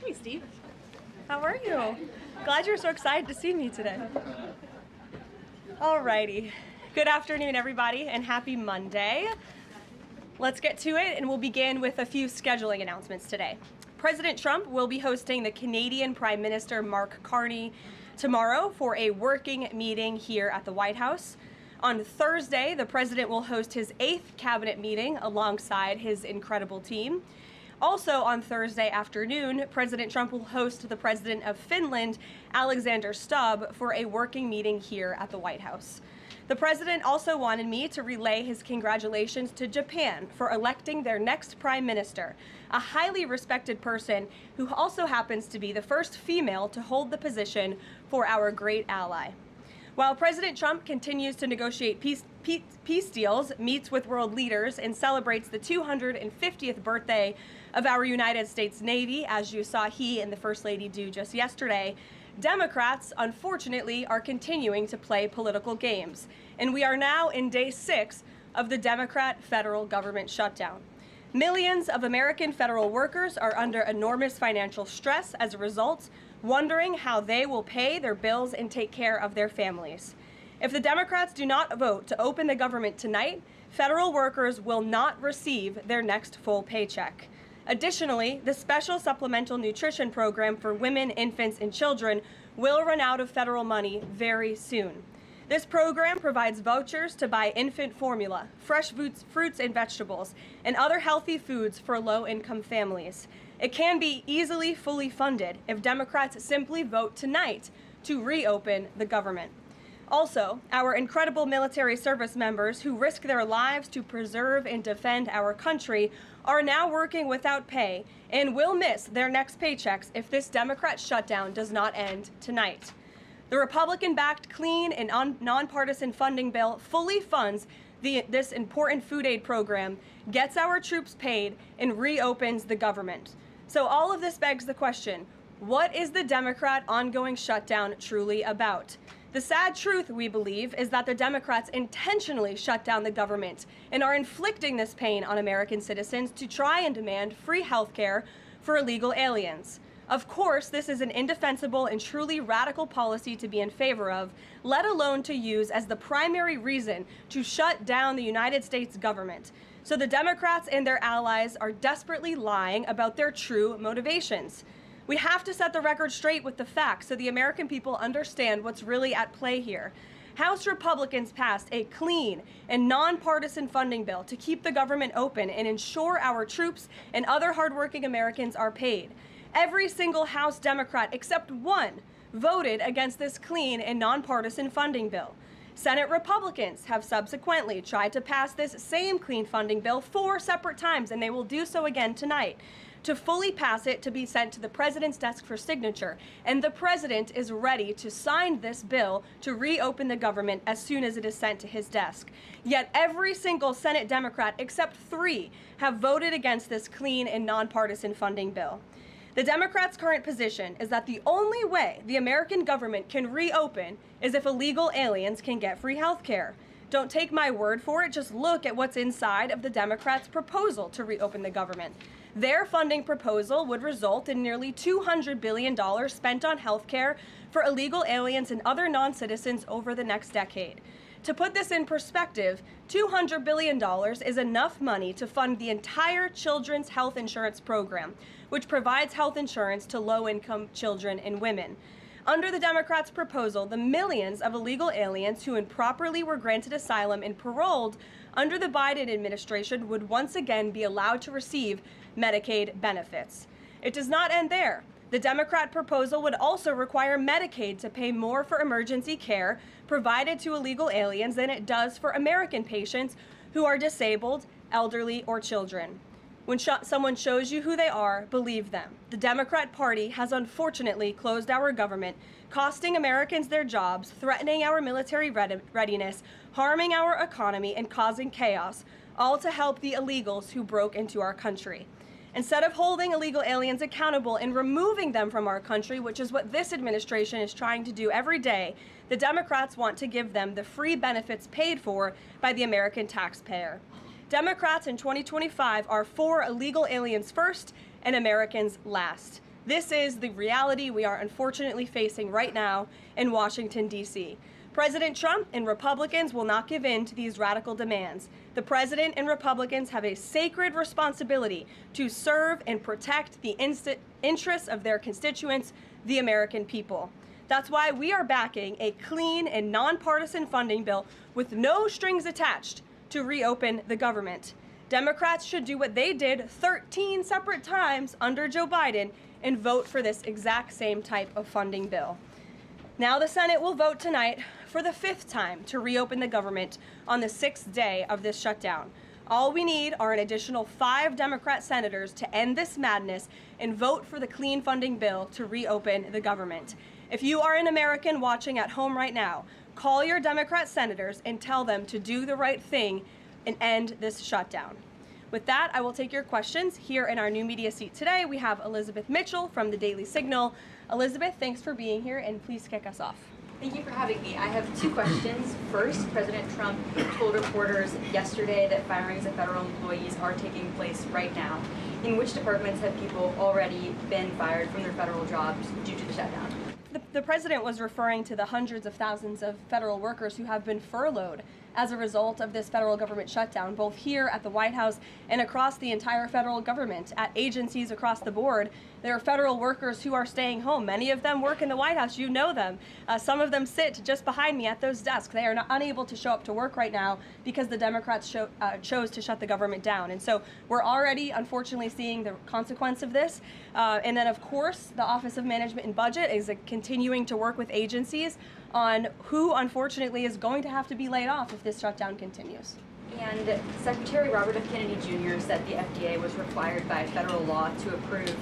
Hey, Steve. How are you? Glad you're so excited to see me today. Alrighty. Good afternoon, everybody, and happy Monday. Let's get to it, and we'll begin with a few scheduling announcements today. President Trump will be hosting the Canadian Prime Minister Mark Carney tomorrow for a working meeting here at the White House. On Thursday, the president will host his 8th cabinet meeting alongside his incredible team. Also on Thursday afternoon, President Trump will host the president of Finland, Alexander Stubb, for a working meeting here at the White House. The president also wanted me to relay his congratulations to Japan for electing their next prime minister, a highly respected person who also happens to be the first female to hold the position for our great ally. While President Trump continues to negotiate peace deals, meets with world leaders, and celebrates the 250th birthday of our United States Navy, as you saw he and the First Lady do just yesterday, Democrats, unfortunately, are continuing to play political games. And we are now in day 6 of the Democrat federal government shutdown. Millions of American federal workers are under enormous financial stress as a result, wondering how they will pay their bills and take care of their families. If the Democrats do not vote to open the government tonight, federal workers will not receive their next full paycheck. Additionally, the special supplemental nutrition program for women, infants, and children will run out of federal money very soon. This program provides vouchers to buy infant formula, fresh fruits and vegetables, and other healthy foods for low-income families. It can be easily fully funded if Democrats simply vote tonight to reopen the government. Also, our incredible military service members who risk their lives to preserve and defend our country are now working without pay and will miss their next paychecks if this Democrat shutdown does not end tonight. The Republican-backed clean and nonpartisan funding bill fully funds this important food aid program, gets our troops paid, and reopens the government. So all of this begs the question, what is the Democrat ongoing shutdown truly about? The sad truth, we believe, is that the Democrats intentionally shut down the government and are inflicting this pain on American citizens to try and demand free health care for illegal aliens. Of course, this is an indefensible and truly radical policy to be in favor of, let alone to use as the primary reason to shut down the United States government. So the Democrats and their allies are desperately lying about their true motivations. We have to set the record straight with the facts so the American people understand what's really at play here. House Republicans passed a clean and nonpartisan funding bill to keep the government open and ensure our troops and other hardworking Americans are paid. Every single House Democrat except one voted against this clean and nonpartisan funding bill. Senate Republicans have subsequently tried to pass this same clean funding bill 4 separate times, and they will do so again tonight, to fully pass it to be sent to the president's desk for signature. And the president is ready to sign this bill to reopen the government as soon as it is sent to his desk. Yet every single Senate Democrat except 3 have voted against this clean and nonpartisan funding bill. The Democrats' current position is that the only way the American government can reopen is if illegal aliens can get free health care. Don't take my word for it, just look at what's inside of the Democrats' proposal to reopen the government. Their funding proposal would result in nearly $200 billion spent on health care for illegal aliens and other non-citizens over the next decade. To put this in perspective, $200 billion is enough money to fund the entire children's health insurance program, which provides health insurance to low-income children and women. Under the Democrats' proposal, the millions of illegal aliens who improperly were granted asylum and paroled under the Biden administration would once again be allowed to receive Medicaid benefits. It does not end there. The Democrat proposal would also require Medicaid to pay more for emergency care provided to illegal aliens than it does for American patients who are disabled, elderly, or children. When someone shows you who they are, believe them. The Democrat Party has unfortunately closed our government, costing Americans their jobs, threatening our military readiness, harming our economy, and causing chaos, all to help the illegals who broke into our country. Instead of holding illegal aliens accountable and removing them from our country, which is what this administration is trying to do every day, the Democrats want to give them the free benefits paid for by the American taxpayer. Democrats in 2025 are for illegal aliens first and Americans last. This is the reality we are unfortunately facing right now in Washington, D.C. President Trump and Republicans will not give in to these radical demands. The president and Republicans have a sacred responsibility to serve and protect the interests of their constituents, the American people. That's why we are backing a clean and nonpartisan funding bill with no strings attached to reopen the government. Democrats should do what they did 13 separate times under Joe Biden and vote for this exact same type of funding bill. Now the Senate will vote tonight for the 5th time to reopen the government on the 6th day of this shutdown. All we need are an additional 5 Democrat senators to end this madness and vote for the clean funding bill to reopen the government. If you are an American watching at home right now, call your Democrat senators and tell them to do the right thing and end this shutdown. With that, I will take your questions. Here in our new media seat today, we have Elizabeth Mitchell from the Daily Signal. Elizabeth, thanks for being here, and please kick us off. Thank you for having me. I have 2 questions. First, President Trump told reporters yesterday that firings of federal employees are taking place right now. In which departments have people already been fired from their federal jobs due to the shutdown? The president was referring to the hundreds of thousands of federal workers who have been furloughed as a result of this federal government shutdown, both here at the White House and across the entire federal government, at agencies across the board. There are federal workers who are staying home. Many of them work in the White House. You know them. Some of them sit just behind me at those desks. They are unable to show up to work right now because the Democrats chose to shut the government down. And so we're already, unfortunately, seeing the consequence of this. And then, of course, the Office of Management and Budget is continuing to work with agencies on who, unfortunately, is going to have to be laid off if this shutdown continues. And Secretary Robert F. Kennedy Jr. said the FDA was required by federal law to approve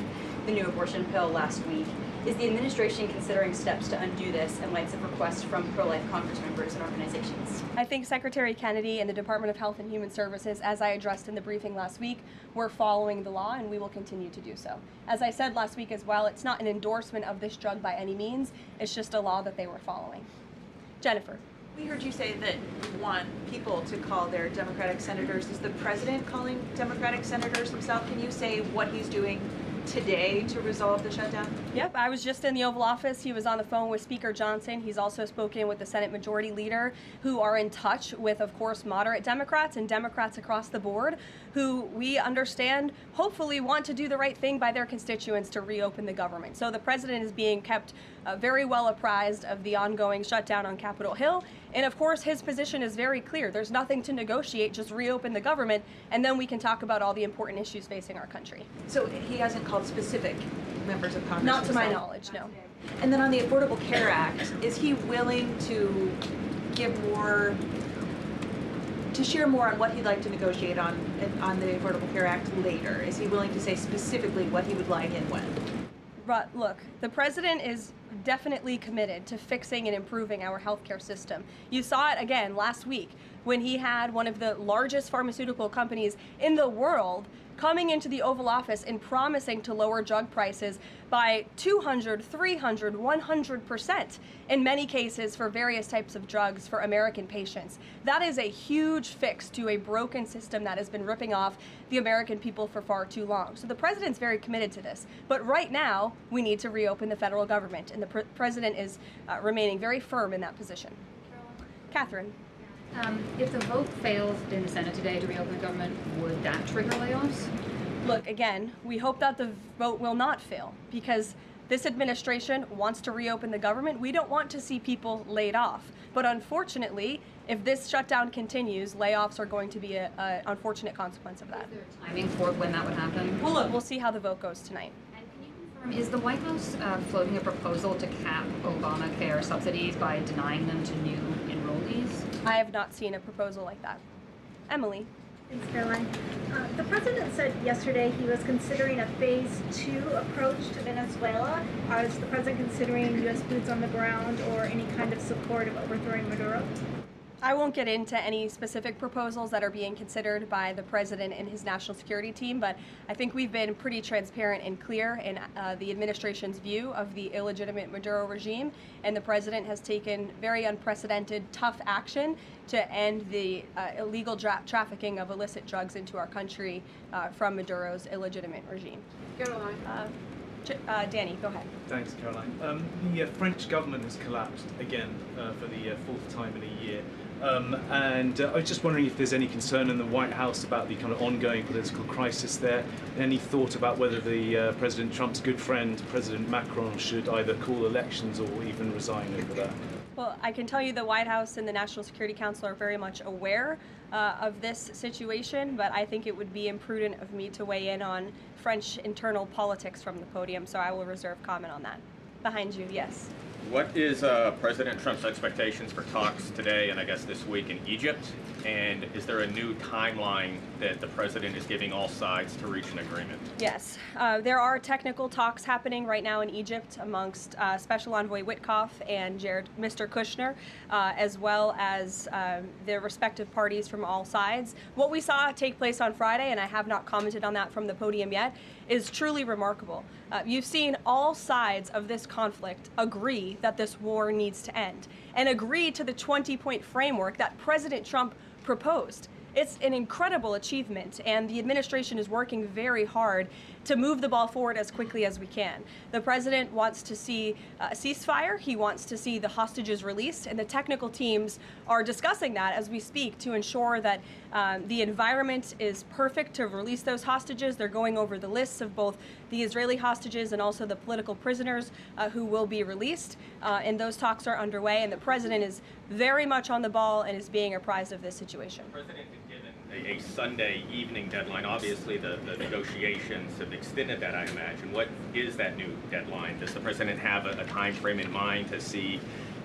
the new abortion pill last week. Is the administration considering steps to undo this in light of requests from pro-life Congress members and organizations? I think Secretary Kennedy and the Department of Health and Human Services, as I addressed in the briefing last week, were following the law, and we will continue to do so. As I said last week as well, it's not an endorsement of this drug by any means. It's just a law that they were following. Jennifer. We heard you say that you want people to call their Democratic senators. Is the president calling Democratic senators himself? Can you say what he's doing today to resolve the shutdown? Yep, I was just in the Oval Office. He was on the phone with Speaker Johnson. He's also spoken with the Senate Majority Leader, who are in touch with, of course, moderate Democrats and Democrats across the board, who we understand hopefully want to do the right thing by their constituents to reopen the government. So the president is being kept very well apprised of the ongoing shutdown on Capitol Hill. And of course, his position is very clear. There's nothing to negotiate, just reopen the government, and then we can talk about all the important issues facing our country. So he hasn't called specific members of Congress? Not to my knowledge, no. And then on the Affordable Care Act, is he willing to give more, to share more on what he'd like to negotiate on the Affordable Care Act later? Is he willing to say specifically what he would like and when? But look, the president is definitely committed to fixing and improving our healthcare system. You saw it again last week when he had one of the largest pharmaceutical companies in the world coming into the Oval Office and promising to lower drug prices by 200, 300, 100% in many cases for various types of drugs for American patients. That is a huge fix to a broken system that has been ripping off the American people for far too long. So the president's very committed to this. But right now, we need to reopen the federal government, and the president is remaining very firm in that position. Catherine. If the vote fails in the Senate today to reopen the government, would that trigger layoffs? Look, again, we hope that the vote will not fail because this administration wants to reopen the government. We don't want to see people laid off. But unfortunately, if this shutdown continues, layoffs are going to be an unfortunate consequence of that. Is there a timing for when that would happen? Well, look, we'll see how the vote goes tonight. And can you confirm, is the White House floating a proposal to cap Obamacare subsidies by denying them to new enrollees? I have not seen a proposal like that. Emily. Thanks, Caroline. The president said yesterday he was considering a phase 2 approach to Venezuela. Is the president considering U.S. boots on the ground or any kind of support of overthrowing Maduro? I won't get into any specific proposals that are being considered by the president and his national security team, but I think we've been pretty transparent and clear in the administration's view of the illegitimate Maduro regime, and the president has taken very unprecedented, tough action to end the illegal trafficking of illicit drugs into our country from Maduro's illegitimate regime. Caroline. Danny, go ahead. Thanks, Caroline. The French government has collapsed again for the fourth time in a year. And I was just wondering if there's any concern in the White House about the kind of ongoing political crisis there. Any thought about whether the President Trump's good friend, President Macron, should either call elections or even resign over that? Well, I can tell you the White House and the National Security Council are very much aware of this situation, but I think it would be imprudent of me to weigh in on French internal politics from the podium, so I will reserve comment on that. Behind you, yes. What is President Trump's expectations for talks today and I guess this week in Egypt? And is there a new timeline that the president is giving all sides to reach an agreement? Yes, there are technical talks happening right now in Egypt amongst Special Envoy Witkoff and Mr. Kushner, as well as the respective parties from all sides. What we saw take place on Friday, and I have not commented on that from the podium yet, is truly remarkable. You've seen all sides of this conflict agree that this war needs to end and agree to the 20-point framework that President Trump proposed. It's an incredible achievement, and the administration is working very hard to move the ball forward as quickly as we can. The president wants to see a ceasefire. He wants to see the hostages released, and the technical teams are discussing that as we speak to ensure that the environment is perfect to release those hostages. They're going over the lists of both the Israeli hostages and also the political prisoners who will be released, and those talks are underway, and the president is very much on the ball and is being apprised of this situation. The president had given a Sunday evening deadline. Obviously, the negotiations have extended that, I imagine. What is that new deadline? Does the president have a time frame in mind to see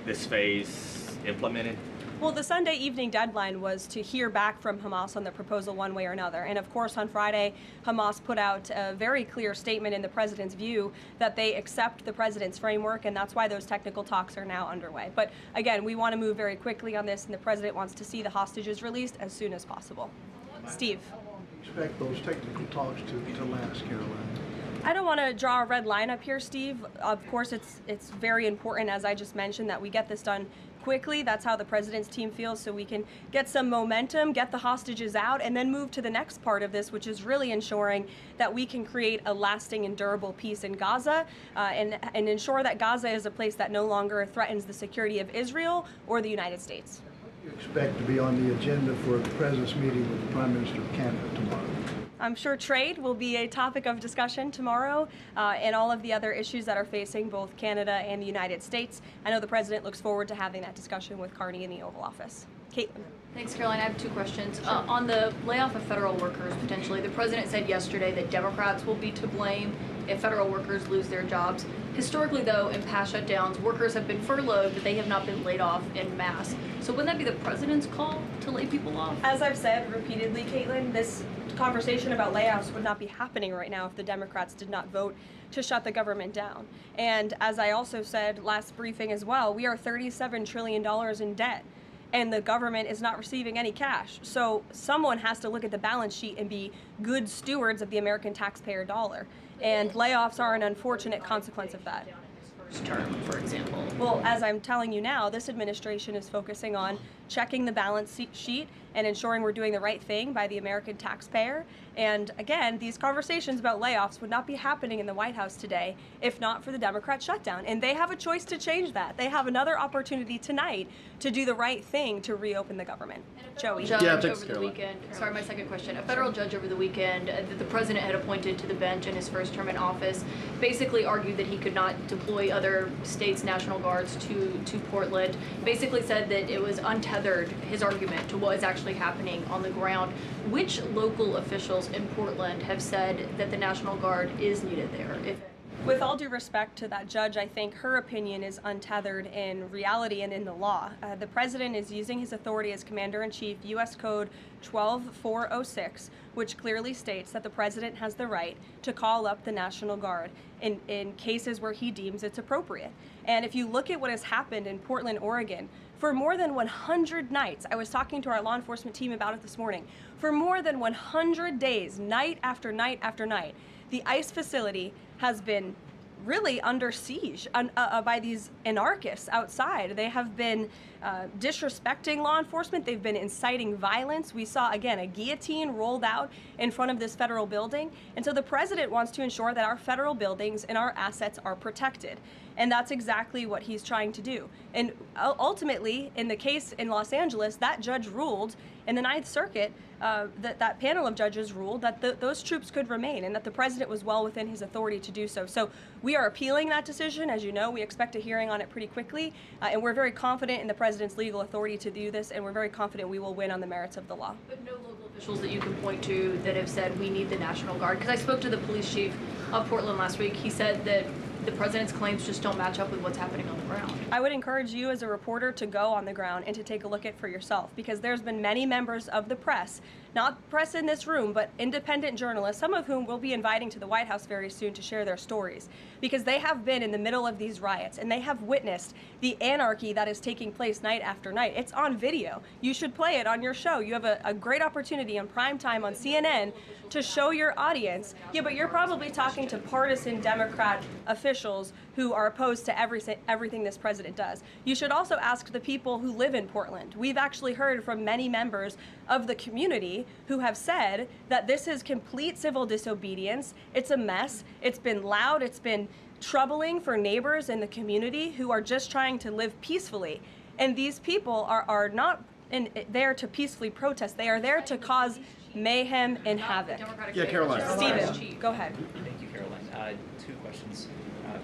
this phase implemented? Well, the Sunday evening deadline was to hear back from Hamas on the proposal one way or another. And of course, on Friday, Hamas put out a very clear statement in the president's view that they accept the president's framework, and that's why those technical talks are now underway. But again, we want to move very quickly on this, and the president wants to see the hostages released as soon as possible. Steve. How long do you expect those technical talks to last, Karoline? I don't want to draw a red line up here, Steve. Of course, it's very important, as I just mentioned, that we get this done quickly. That's how the president's team feels, so we can get some momentum, get the hostages out, and then move to the next part of this, which is really ensuring that we can create a lasting and durable peace in Gaza, and ensure that Gaza is a place that no longer threatens the security of Israel or the United States. What do you expect to be on the agenda for the president's meeting with the Prime Minister of Canada tomorrow? I'm sure trade will be a topic of discussion tomorrow, and all of the other issues that are facing both Canada and the United States. I know the president looks forward to having that discussion with Carney in the Oval Office. Caitlin. Thanks, Caroline. I have two questions. On the layoff of federal workers, potentially, the president said yesterday that Democrats will be to blame if federal workers lose their jobs. Historically, though, in past shutdowns, workers have been furloughed, but they have not been laid off en masse. So wouldn't that be the president's call to lay people off? As I've said repeatedly, Caitlin, this conversation about layoffs would not be happening right now if the Democrats did not vote to shut the government down. And as I also said last briefing as well, we are $37 trillion in debt, and the government is not receiving any cash. So someone has to look at the balance sheet and be good stewards of the American taxpayer dollar. And layoffs are an unfortunate consequence of that. Term, for example. Well, as I'm telling you now, this administration is focusing on checking the balance sheet and ensuring we're doing the right thing by the American taxpayer. And again, these conversations about layoffs would not be happening in the White House today if not for the Democrat shutdown. And they have a choice to change that. They have another opportunity tonight to do the right thing to reopen the government. Joey. Judge over the weekend. Sorry, my second question. A federal judge over the weekend that the president had appointed to the bench in his first term in office basically argued that he could not deploy other states' National Guards to Portland. Basically said that it was untethered, his argument, to what is actually happening on the ground. Which local officials in Portland have said that the National Guard is needed there? With all due respect to that judge, I think her opinion is untethered in reality and in the law. The president is using his authority as Commander-in-Chief, U.S. Code 12406, which clearly states that the president has the right to call up the National Guard in cases where he deems it's appropriate. And if you look at what has happened in Portland, Oregon, for more than 100 nights, I was talking to our law enforcement team about it this morning, for more than 100 days, night after night after night, the ICE facility has been really under siege by these anarchists outside. They have been disrespecting law enforcement. They've been inciting violence. We saw, again, a guillotine rolled out in front of this federal building. And so the president wants to ensure that our federal buildings and our assets are protected. And that's exactly what he's trying to do. And ultimately, in the case in Los Angeles, that judge ruled in the Ninth Circuit, that panel of judges ruled that those troops could remain and that the president was well within his authority to do so. So we are appealing that decision. As you know, we expect a hearing on it pretty quickly, and we're very confident in the president's legal authority to do this, and we're very confident we will win on the merits of the law. But no local officials that you can point to that have said we need the National Guard? Because I spoke to the police chief of Portland last week. He said that the president's claims just don't match up with what's happening on the ground. I would encourage you as a reporter to go on the ground and to take a look at it for yourself, because there's been many members of the press, not press in this room, but independent journalists, some of whom we'll be inviting to the White House very soon to share their stories, because they have been in the middle of these riots and they have witnessed the anarchy that is taking place night after night. It's on video. You should play it on your show. You have a great opportunity on prime time on CNN to show your audience. Yeah, but you're probably talking to partisan Democrat officials who are opposed to everything this president does. You should also ask the people who live in Portland. We've actually heard from many members of the community who have said that this is complete civil disobedience. It's a mess. It's been loud. It's been troubling for neighbors in the community who are just trying to live peacefully. And these people are not there to peacefully protest. They are there to cause mayhem and havoc. Yeah, Karoline. Stephen, go ahead. Thank you, Karoline. Two questions.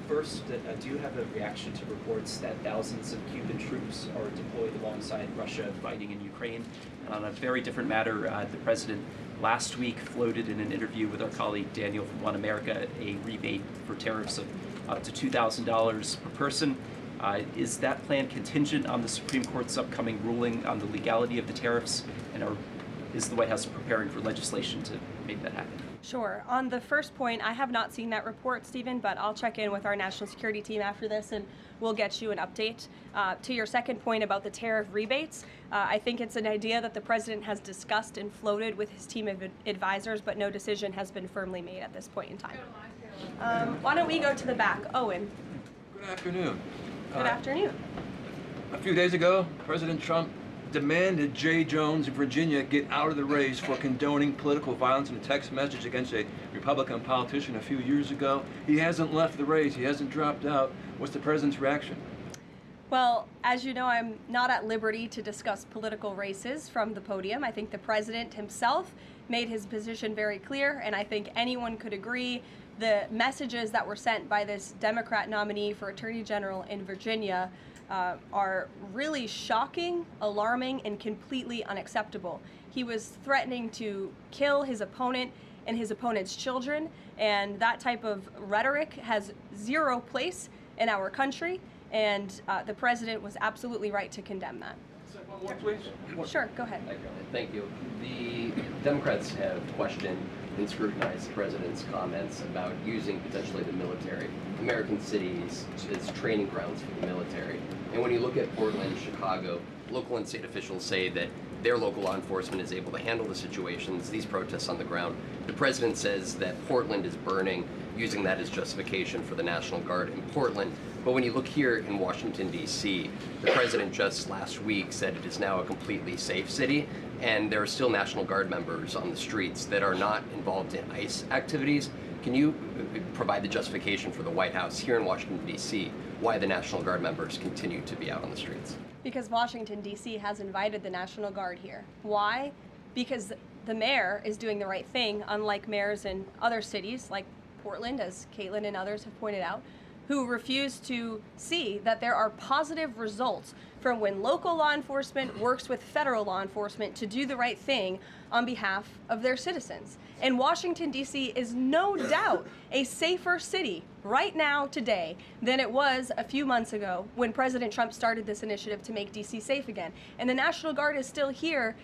First, do you have a reaction to reports that thousands of Cuban troops are deployed alongside Russia fighting in Ukraine? And on a very different matter, the president last week floated in an interview with our colleague Daniel from One America a rebate for tariffs of up to $2,000 per person. Is that plan contingent on the Supreme Court's upcoming ruling on the legality of the tariffs? And is the White House preparing for legislation to make that happen? Sure. On the first point, I have not seen that report, Stephen, but I'll check in with our national security team after this and we'll get you an update. To your second point about the tariff rebates, I think it's an idea that the president has discussed and floated with his team of advisors, but no decision has been firmly made at this point in time. Why don't we go to the back? Owen. Good afternoon. Good afternoon. A few days ago, President Trump demanded Jay Jones in Virginia get out of the race for condoning political violence in a text message against a Republican politician a few years ago. He hasn't left the race. He hasn't dropped out. What's the president's reaction? Well, as you know, I'm not at liberty to discuss political races from the podium. I think the president himself made his position very clear, and I think anyone could agree the messages that were sent by this Democrat nominee for Attorney General in Virginia are really shocking, alarming, and completely unacceptable. He was threatening to kill his opponent and his opponent's children, and that type of rhetoric has zero place in our country, and the president was absolutely right to condemn that. One more, please. Sure, go ahead. Thank you. The Democrats have questioned and scrutinized the president's comments about using potentially the military, American cities, as training grounds for the military. And when you look at Portland, Chicago, local and state officials say that their local law enforcement is able to handle the situations, these protests on the ground. The president says that Portland is burning, using that as justification for the National Guard in Portland. But when you look here in Washington, D.C., the president just last week said it is now a completely safe city, and there are still National Guard members on the streets that are not involved in ICE activities. Can you provide the justification for the White House here in Washington, D.C., why the National Guard members continue to be out on the streets? Because Washington, D.C. has invited the National Guard here. Why? Because the mayor is doing the right thing, unlike mayors in other cities like Portland, as Caitlin and others have pointed out, who refuse to see that there are positive results from when local law enforcement works with federal law enforcement to do the right thing on behalf of their citizens. And Washington, D.C. is no doubt a safer city right now, today, than it was a few months ago when President Trump started this initiative to make D.C. safe again. And the National Guard is still here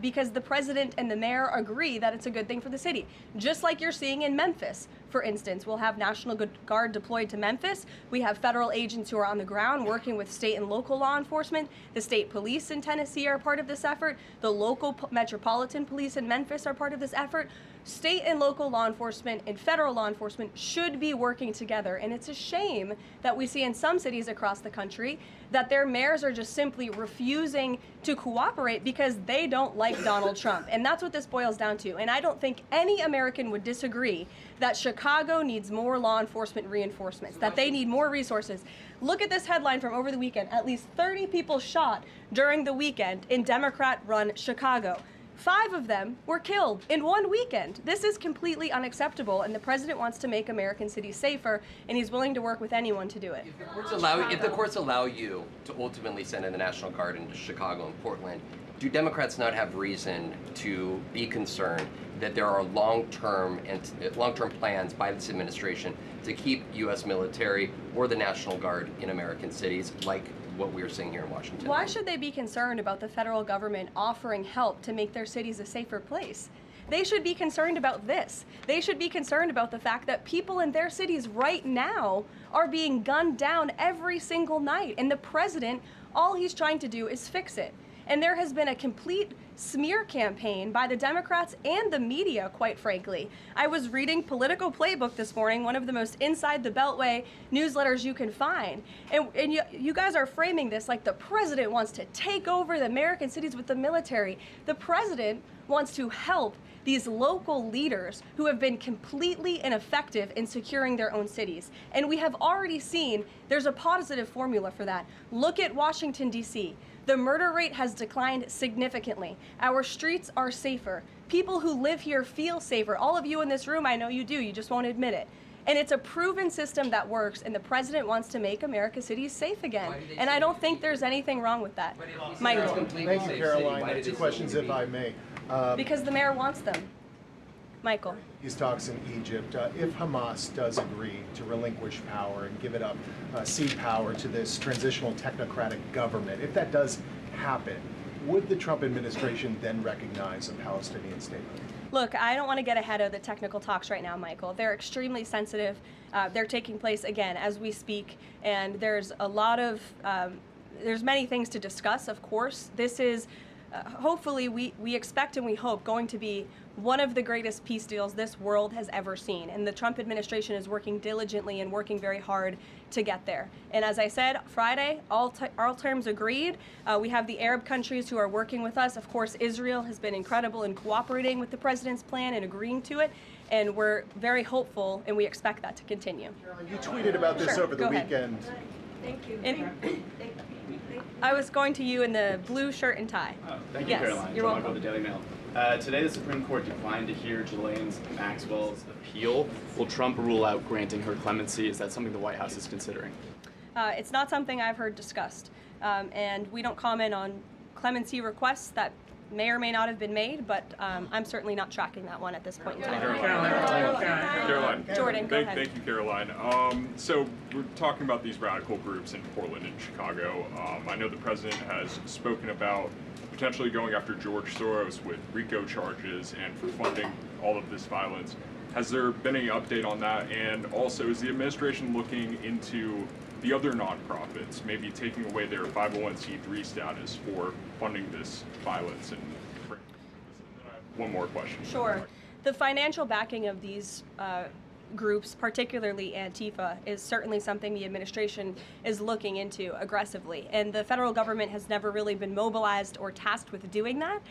because the president and the mayor agree that it's a good thing for the city. Just like you're seeing in Memphis, for instance. We'll have National Guard deployed to Memphis. We have federal agents who are on the ground working with state and local law enforcement. The state police in Tennessee are part of this effort. The local metropolitan police in Memphis are part of this effort. State and local law enforcement and federal law enforcement should be working together, and it's a shame that we see in some cities across the country that their mayors are just simply refusing to cooperate because they don't like Donald Trump. And that's what this boils down to. And I don't think any American would disagree that Chicago needs more law enforcement reinforcements, that they need more resources. Look at this headline from over the weekend. At least 30 people shot during the weekend in Democrat-run Chicago. 5 of them were killed in one weekend. This is completely unacceptable, and the president wants to make American cities safer, and he's willing to work with anyone to do it. If the courts allow you to ultimately send in the National Guard into Chicago and Portland, do Democrats not have reason to be concerned that there are long-term plans by this administration to keep U.S. military or the National Guard in American cities, like what we're seeing here in Washington? Why should they be concerned about the federal government offering help to make their cities a safer place? They should be concerned about this. They should be concerned about the fact that people in their cities right now are being gunned down every single night, and the president, all he's trying to do is fix it. And there has been a complete smear campaign by the Democrats and the media, quite frankly. I was reading Political Playbook this morning, one of the most inside the Beltway newsletters you can find. And you guys are framing this like the president wants to take over the American cities with the military. The president wants to help these local leaders who have been completely ineffective in securing their own cities. And we have already seen there's a positive formula for that. Look at Washington, D.C. The murder rate has declined significantly. Our streets are safer. People who live here feel safer. All of you in this room, I know you do, you just won't admit it. And it's a proven system that works, and the president wants to make America's cities safe again. And I don't think there's anything wrong with that. Michael. Thank you, Caroline. Two questions, if I may. Because the mayor wants them. Michael. These talks in Egypt, if Hamas does agree to relinquish power and give it up, cede power to this transitional technocratic government, if that does happen, would the Trump administration then recognize a Palestinian state? Look, I don't want to get ahead of the technical talks right now, Michael. They're extremely sensitive. They're taking place, again, as we speak, and there's a lot of, there's many things to discuss, of course. This is, hopefully, we expect and we hope going to be one of the greatest peace deals this world has ever seen. And the Trump administration is working diligently and working very hard to get there. And as I said, Friday, all terms agreed. We have the Arab countries who are working with us. Of course, Israel has been incredible in cooperating with the president's plan and agreeing to it. And we're very hopeful, and we expect that to continue. Caroline, you tweeted about this over the weekend. Thank you. I was going to you in the blue shirt and tie. Thank you, yes, Caroline. You're welcome. The Daily Mail. Today, the Supreme Court declined to hear Ghislaine Maxwell's appeal. Will Trump rule out granting her clemency? Is that something the White House is considering? It's not something I've heard discussed, and we don't comment on clemency requests that may or may not have been made, but I'm certainly not tracking that one at this point in time. Caroline. Jordan, go ahead. Thank you, Caroline. So we're talking about these radical groups in Portland and Chicago. I know the president has spoken about potentially going after George Soros with RICO charges and for funding all of this violence. Has there been any update on that? And also, is the administration looking into the other nonprofits, maybe taking away their 501c3 status for funding this violence? And one more question. Sure. The financial backing of these groups, particularly Antifa, is certainly something the administration is looking into aggressively. And the federal government has never really been mobilized or tasked with doing that.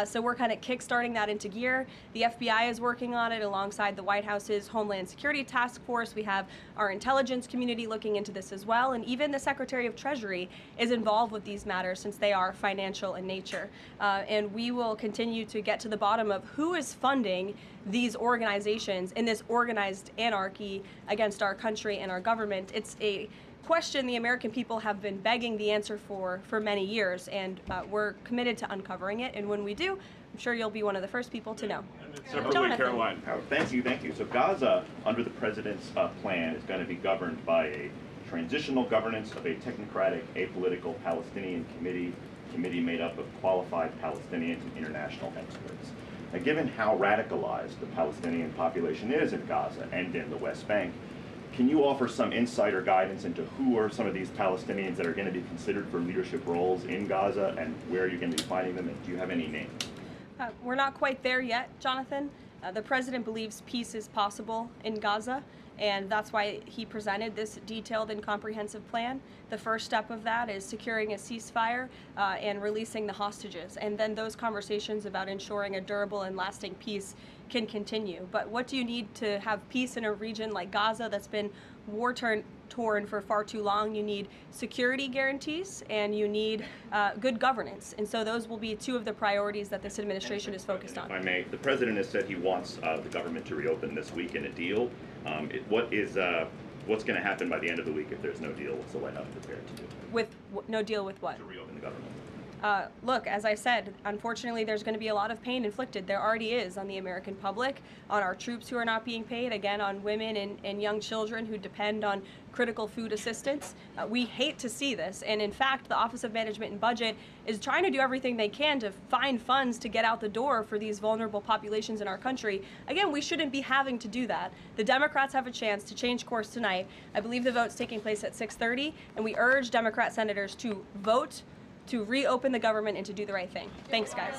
So we're kind of kickstarting that into gear. The FBI is working on it alongside the White House's Homeland Security Task Force. We have our intelligence community looking into this as well. And even the Secretary of Treasury is involved with these matters since they are financial in nature. And we will continue to get to the bottom of who is funding these organizations in this organized anarchy against our country and our government. It's a question the American people have been begging the answer for many years, and we're committed to uncovering it. And when we do, I'm sure you'll be one of the first people to know. Separately, Caroline. Thank you. So Gaza, under the president's plan, is going to be governed by a transitional governance of a technocratic, apolitical Palestinian committee made up of qualified Palestinians and international experts. Now, given how radicalized the Palestinian population is in Gaza and in the West Bank, can you offer some insight or guidance into who are some of these Palestinians that are going to be considered for leadership roles in Gaza, and where are you going to be finding them, and do you have any names? We're not quite there yet, Jonathan. The president believes peace is possible in Gaza, and that's why he presented this detailed and comprehensive plan. The first step of that is securing a ceasefire and releasing the hostages, and then those conversations about ensuring a durable and lasting peace can continue. But what do you need to have peace in a region like Gaza that's been war-torn for far too long? You need security guarantees, and you need good governance. And so those will be two of the priorities that this administration is focused on. If I may, the president has said he wants the government to reopen this week in a deal. What's going to happen by the end of the week if there's no deal? What's the White House prepared to do? With no deal with what? To reopen the government. Look, as I said, unfortunately, there's going to be a lot of pain inflicted. There already is on the American public, on our troops who are not being paid, again, on women and young children who depend on critical food assistance. We hate to see this. And in fact, the Office of Management and Budget is trying to do everything they can to find funds to get out the door for these vulnerable populations in our country. Again, we shouldn't be having to do that. The Democrats have a chance to change course tonight. I believe the vote's taking place at 6:30, and we urge Democrat senators to vote to reopen the government and to do the right thing. Thanks, guys.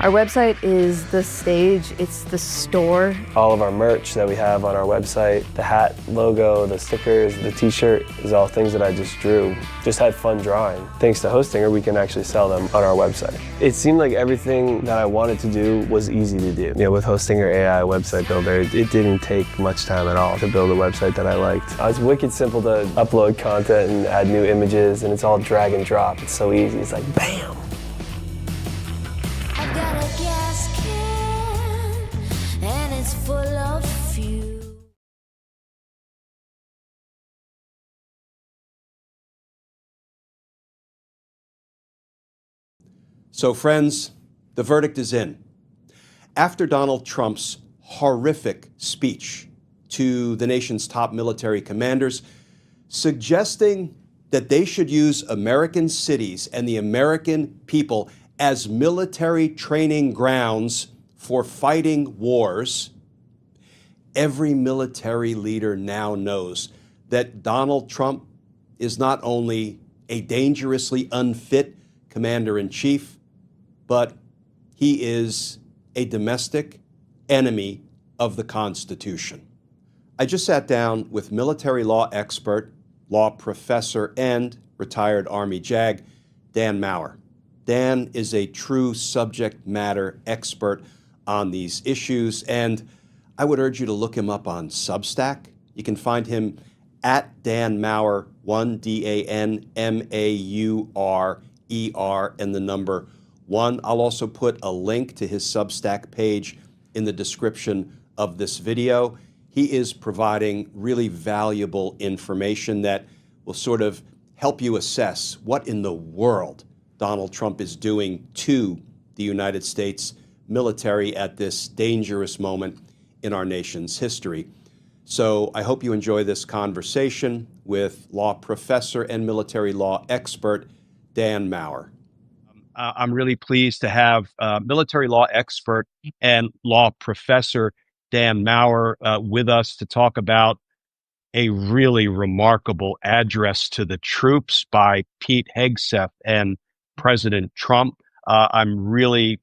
Our website is the stage, it's the store. All of our merch that we have on our website, the hat logo, the stickers, the t-shirt, is all things that I just drew. Just had fun drawing. Thanks to Hostinger, we can actually sell them on our website. It seemed like everything that I wanted to do was easy to do. You know, with Hostinger AI website builder, it didn't take much time at all to build a website that I liked. It's wicked simple to upload content and add new images, and it's all drag and drop. It's so easy, it's like bam! Full of fuel. So friends, the verdict is in. After Donald Trump's horrific speech to the nation's top military commanders, suggesting that they should use American cities and the American people as military training grounds for fighting wars, every military leader now knows that Donald Trump is not only a dangerously unfit commander-in-chief, but he is a domestic enemy of the Constitution. I just sat down with military law expert, law professor, and retired Army JAG, Dan Maurer. Dan is a true subject matter expert on these issues, and I would urge you to look him up on Substack. You can find him at Dan Maurer, 1 DANMAURER, and the number One, I'll also put a link to his Substack page in the description of this video. He is providing really valuable information that will sort of help you assess what in the world Donald Trump is doing to the United States military at this dangerous moment in our nation's history. So I hope you enjoy this conversation with law professor and military law expert Dan Maurer. I'm really pleased to have military law expert and law professor Dan Maurer with us to talk about a really remarkable address to the troops by Pete Hegseth and President Trump. I'm really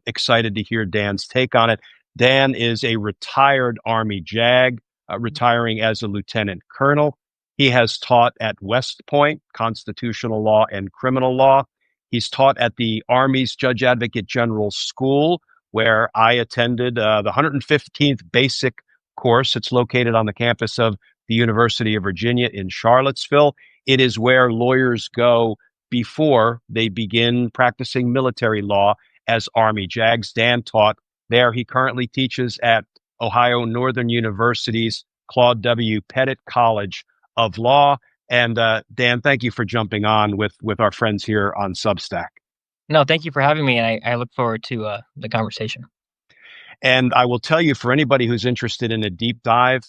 excited to hear Dan's take on it. Dan is a retired Army JAG, retiring as a lieutenant colonel. He has taught at West Point, constitutional law and criminal law. He's taught at the Army's Judge Advocate General School, where I attended the 115th basic course. It's located on the campus of the University of Virginia in Charlottesville. It is where lawyers go before they begin practicing military law as Army JAGs. Dan taught there. He currently teaches at Ohio Northern University's Claude W. Pettit College of Law. And Dan, thank you for jumping on with our friends here on Substack. No, thank you for having me, and I look forward to the conversation. And I will tell you, for anybody who's interested in a deep dive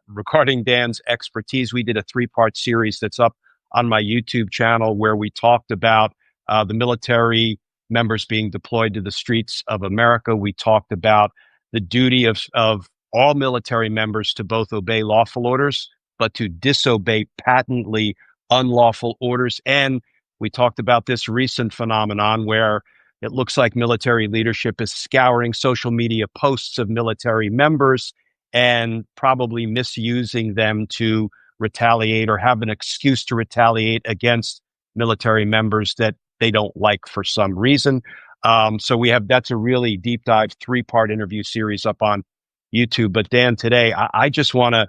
regarding Dan's expertise, we did a 3-part series that's up on my YouTube channel where we talked about the military members being deployed to the streets of America. We talked about the duty of all military members to both obey lawful orders, but to disobey patently unlawful orders. And we talked about this recent phenomenon where it looks like military leadership is scouring social media posts of military members and probably misusing them to retaliate or have an excuse to retaliate against military members that they don't like for some reason. So that's a really deep dive 3-part interview series up on YouTube. But Dan, today, I just want to